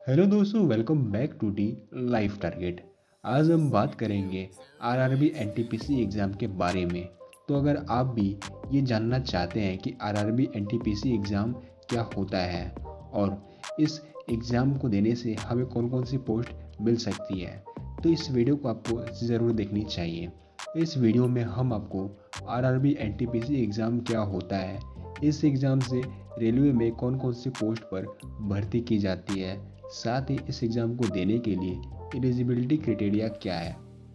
Hello दोस्तों, welcome back to the life target. आज हम बात करेंगे आरआरबी एनटीपीसी एग्ज़ाम के बारे में। तो अगर आप भी ये जानना चाहते हैं कि आरआरबी एनटीपीसी एग्ज़ाम क्या होता है और इस एग्ज़ाम को देने से हमें कौन कौन सी पोस्ट मिल सकती है, तो इस वीडियो को आपको ज़रूर देखनी चाहिए। इस वीडियो में हम आपको आरआरबी एनटीपीसी एग्ज़ाम क्या होता है, इस एग्ज़ाम से रेलवे में कौन कौन सी पोस्ट पर भर्ती की जाती है, साथ ही इस एग्ज़ाम को देने के लिए एलिजिबिलिटी क्राइटेरिया क्या है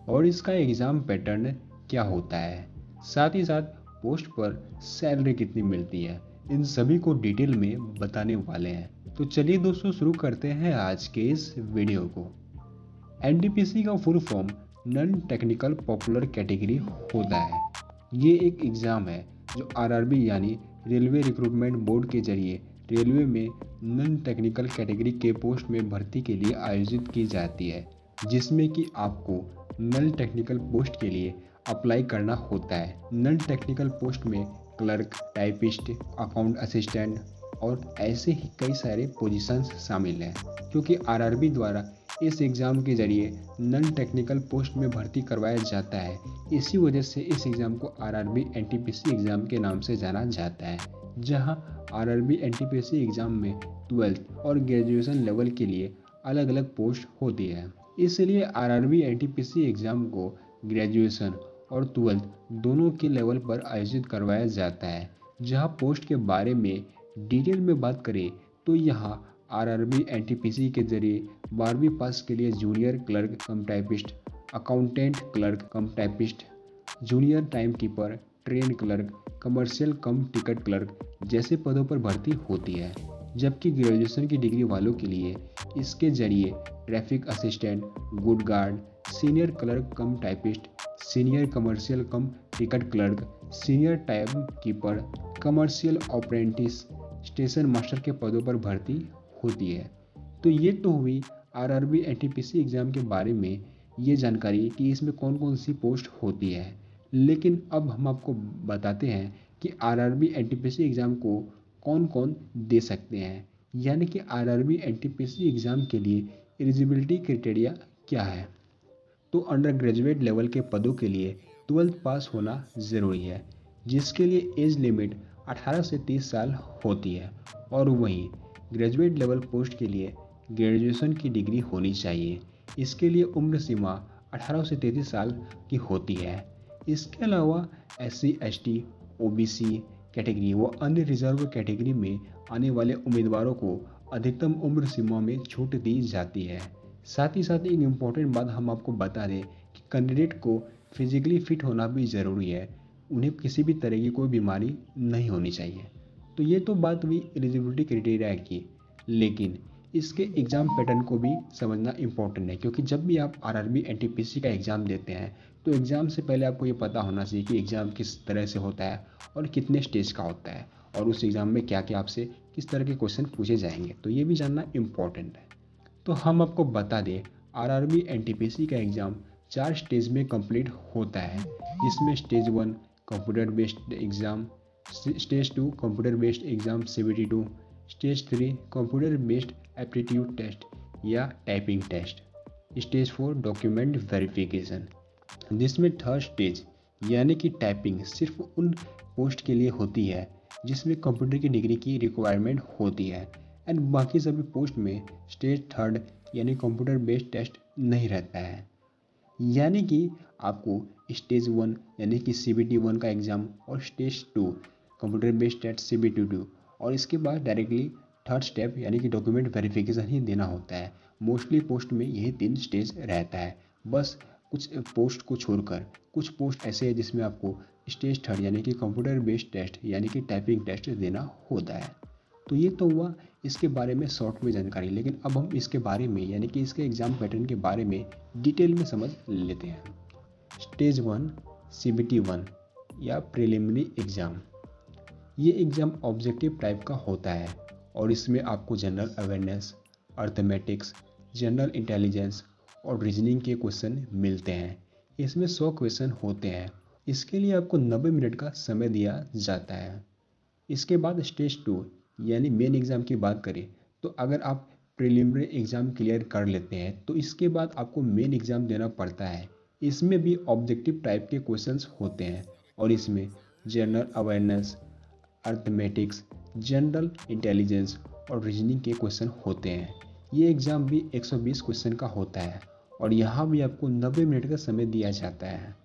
और इसका एग्ज़ाम पैटर्न क्या होता है, साथ ही साथ पोस्ट पर सैलरी कितनी मिलती है, इन सभी को डिटेल में बताने वाले हैं। तो चलिए दोस्तों, शुरू करते हैं आज के इस वीडियो को। एनटीपीसी का full form non technical popular category होता है। ये एक एग्ज़ाम है जो आरआरबी यानी रेलवे रिक्रूटमेंट बोर्ड के जरिए रेलवे में नॉन टेक्निकल कैटेगरी के पोस्ट में भर्ती के लिए आयोजित की जाती है, जिसमें कि आपको नॉन टेक्निकल पोस्ट के लिए अप्लाई करना होता है। नॉन टेक्निकल पोस्ट में क्लर्क, टाइपिस्ट, अकाउंट असिस्टेंट और ऐसे ही कई सारे पोजीशंस शामिल हैं, क्योंकि आरआरबी द्वारा इस एग्ज़ाम के जरिए नॉन टेक्निकल पोस्ट में भर्ती करवाया जाता है। इसी वजह से इस एग्ज़ाम को आरआरबी एनटीपीसी एग्ज़ाम के नाम से जाना जाता है, जहां आरआरबी एनटीपीसी एग्ज़ाम में 12th और ग्रेजुएशन लेवल के लिए अलग अलग पोस्ट होती है। इसलिए आरआरबी एनटीपीसी एग्ज़ाम को ग्रेजुएशन और 12th दोनों के लेवल पर आयोजित करवाया जाता है। जहां पोस्ट के बारे में डिटेल में बात करें तो यहाँ आरआरबी एनटीपीसी के जरिए 12वीं पास के लिए जूनियर क्लर्क कम टाइपिस्ट, अकाउंटेंट क्लर्क कम typist, junior time keeper, train clerk, commercial cum ticket clerk जैसे पदों पर भर्ती होती है। जबकि ग्रेजुएशन की डिग्री वालों के लिए इसके जरिए traffic assistant, good guard, senior clerk कम typist, senior commercial cum ticket clerk, senior time keeper, commercial apprentice, station master के पदों पर भर्ती होती है। तो ये तो हुई आरआरबी एनटीपीसी एग्ज़ाम के बारे में ये जानकारी कि इसमें कौन कौन सी पोस्ट होती है। लेकिन अब हम आपको बताते हैं कि आरआरबी एनटीपीसी एग्ज़ाम को कौन कौन दे सकते हैं, यानी कि आरआरबी एनटीपीसी एग्ज़ाम के लिए एलिजिबिलिटी क्राइटेरिया क्या है। तो अंडर ग्रेजुएट लेवल के पदों के लिए 12th पास होना ज़रूरी है, जिसके लिए एज लिमिट 18 से 30 साल होती है। और वहीं ग्रेजुएट लेवल पोस्ट के लिए ग्रेजुएशन की डिग्री होनी चाहिए। इसके लिए उम्र सीमा 18 से 33 साल की होती है। इसके अलावा SC ST OBC कैटेगरी व अन्य रिजर्व कैटेगरी में आने वाले उम्मीदवारों को अधिकतम उम्र सीमा में छूट दी जाती है। साथ ही साथ एक इम्पॉर्टेंट बात हम आपको बता दें कि कैंडिडेट को फिजिकली फिट होना भी ज़रूरी है। उन्हें किसी भी तरह की कोई बीमारी नहीं होनी चाहिए। तो ये तो बात हुई एलिजिबिलिटी क्राइटेरिया की, लेकिन इसके एग्ज़ाम पैटर्न को भी समझना इम्पोर्टेंट है, क्योंकि जब भी आप आरआरबी एनटीपीसी का एग्ज़ाम देते हैं तो एग्ज़ाम से पहले आपको ये पता होना चाहिए कि एग्ज़ाम किस तरह से होता है और कितने स्टेज का होता है और उस एग्ज़ाम में क्या क्या आपसे किस तरह के क्वेश्चन पूछे जाएंगे। तो ये भी जानना इम्पोर्टेंट है। तो हम आपको बता दें, आरआरबी एनटीपीसी का एग्ज़ाम 4 स्टेज में कंप्लीट होता है, जिसमें stage 1 computer based exam, stage 2 computer based exam CBT 2, stage 3 computer based aptitude test या typing test, stage 4 document verification, जिसमें थर्ड स्टेज यानी कि टाइपिंग सिर्फ उन पोस्ट के लिए होती है जिसमें कंप्यूटर की डिग्री की रिक्वायरमेंट होती है, एंड बाकी सभी पोस्ट में स्टेज थर्ड यानी कंप्यूटर बेस्ड टेस्ट नहीं रहता है। यानी कि आपको स्टेज 1 यानी कि CBT 1 का एग्ज़ाम और stage 2 computer based test CBT 2 और इसके बाद डायरेक्टली थर्ड स्टेप यानी कि डॉक्यूमेंट वेरिफिकेशन ही देना होता है। मोस्टली पोस्ट में यही 3 स्टेज रहता है। बस कुछ पोस्ट को छोड़कर कुछ पोस्ट ऐसे हैं जिसमें आपको स्टेज थर्ड यानी कि कंप्यूटर बेस्ड टेस्ट यानी कि टाइपिंग टेस्ट देना होता है। तो ये तो हुआ इसके बारे में शॉर्ट में जानकारी, लेकिन अब हम इसके बारे में यानी कि इसके एग्ज़ाम पैटर्न के बारे में डिटेल में समझ लेते हैं। स्टेज 1 CBT 1 या प्रिलिमिनरी एग्ज़ाम, ये एग्ज़ाम ऑब्जेक्टिव टाइप का होता है और इसमें आपको general awareness, arithmetics, general intelligence और रीजनिंग के क्वेश्चन मिलते हैं। इसमें 100 क्वेश्चन होते हैं। इसके लिए आपको 90 मिनट का समय दिया जाता है। इसके बाद स्टेज 2 यानी मेन एग्ज़ाम की बात करें तो अगर आप प्रिलिमिनरी एग्ज़ाम क्लियर कर लेते हैं तो इसके बाद आपको मेन एग्ज़ाम देना पड़ता है। इसमें भी ऑब्जेक्टिव टाइप के क्वेश्चंस होते हैं और इसमें general awareness, arithmetics, general intelligence और रीजनिंग के क्वेश्चन होते हैं। ये एग्ज़ाम भी 120 क्वेश्चन का होता है और यहाँ भी आपको 90 मिनट का समय दिया जाता है।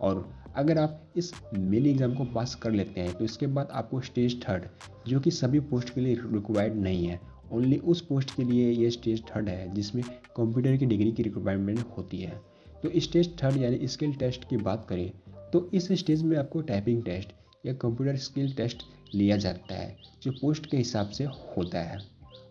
और अगर आप इस मेन एग्ज़ाम को पास कर लेते हैं तो इसके बाद आपको स्टेज थर्ड, जो कि सभी पोस्ट के लिए रिक्वायर्ड नहीं है, ओनली उस पोस्ट के लिए ये स्टेज थर्ड है जिसमें कंप्यूटर की डिग्री की रिक्वायरमेंट होती है। तो स्टेज थर्ड यानी स्किल टेस्ट की बात करें तो इस स्टेज में आपको टाइपिंग टेस्ट या कंप्यूटर स्किल टेस्ट लिया जाता है जो पोस्ट के हिसाब से होता है।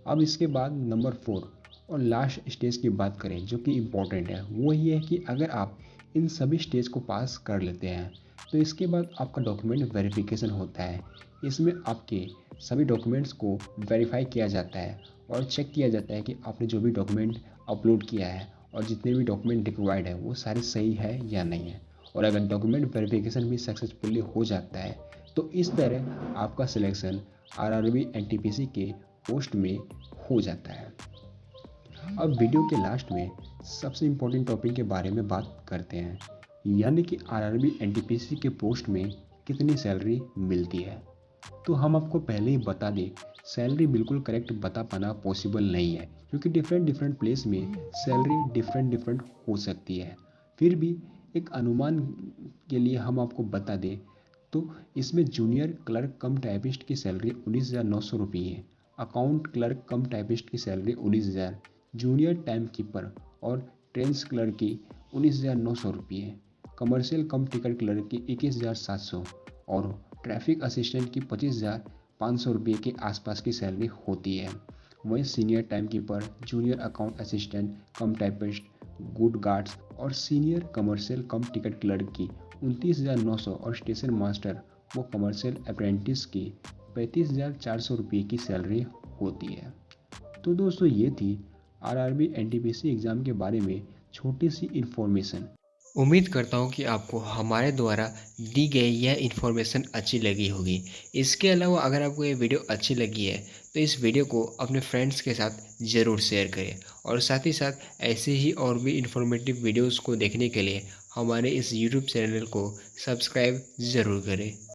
अब इसके बाद नंबर 4 और लास्ट स्टेज की बात करें जो कि इम्पोर्टेंट है, वो ये है कि अगर आप इन सभी स्टेज को पास कर लेते हैं तो इसके बाद आपका डॉक्यूमेंट वेरिफिकेशन होता है। इसमें आपके सभी डॉक्यूमेंट्स को वेरीफाई किया जाता है और चेक किया जाता है कि आपने जो भी डॉक्यूमेंट अपलोड किया है और जितने भी डॉक्यूमेंट रिक्वायर्ड है वो सारे सही है या नहीं है। और अगर डॉक्यूमेंट वेरिफिकेशन भी सक्सेसफुली हो जाता है तो इस तरह आपका सिलेक्शन आरआरबी एनटीपीसी के पोस्ट में हो जाता है। अब वीडियो के लास्ट में सबसे इम्पोर्टेंट टॉपिक के बारे में बात करते हैं, यानी कि आरआरबी एनटीपीसी के पोस्ट में कितनी सैलरी मिलती है। तो हम आपको पहले ही बता दें, सैलरी बिल्कुल करेक्ट बता पाना पॉसिबल नहीं है क्योंकि डिफरेंट प्लेस में सैलरी डिफरेंट हो सकती है। फिर भी एक अनुमान के लिए हम आपको बता दें तो इसमें जूनियर क्लर्क कम टाइपिस्ट की सैलरी 19,900 रुपये है, अकाउंट क्लर्क कम टाइपिस्ट की सैलरी 19,000, जूनियर टाइम कीपर और ट्रेंस क्लर्क की 19,900 रुपये, कमर्शियल कम टिकट क्लर्क की 21,700 और ट्रैफिक असिस्टेंट की 25,500 रुपये के आसपास की सैलरी होती है। वहीं senior time keeper, junior account assistant cum typist, good guards और senior commercial cum ticket clerk की 29,900 और स्टेशन मास्टर व कमर्शियल अप्रेंटिस की 35,400 रुपये की सैलरी होती है। तो दोस्तों ये थी आरआरबी एनटीपीसी एग्ज़ाम के बारे में छोटी सी इन्फॉर्मेशन। उम्मीद करता हूँ कि आपको हमारे द्वारा दी गई यह इन्फॉर्मेशन अच्छी लगी होगी। इसके अलावा अगर आपको ये वीडियो अच्छी लगी है तो इस वीडियो को अपने फ्रेंड्स के साथ ज़रूर शेयर करें और साथ ही साथ ऐसे ही और भी इन्फॉर्मेटिव वीडियोस को देखने के लिए हमारे इस यूट्यूब चैनल को सब्सक्राइब ज़रूर करें।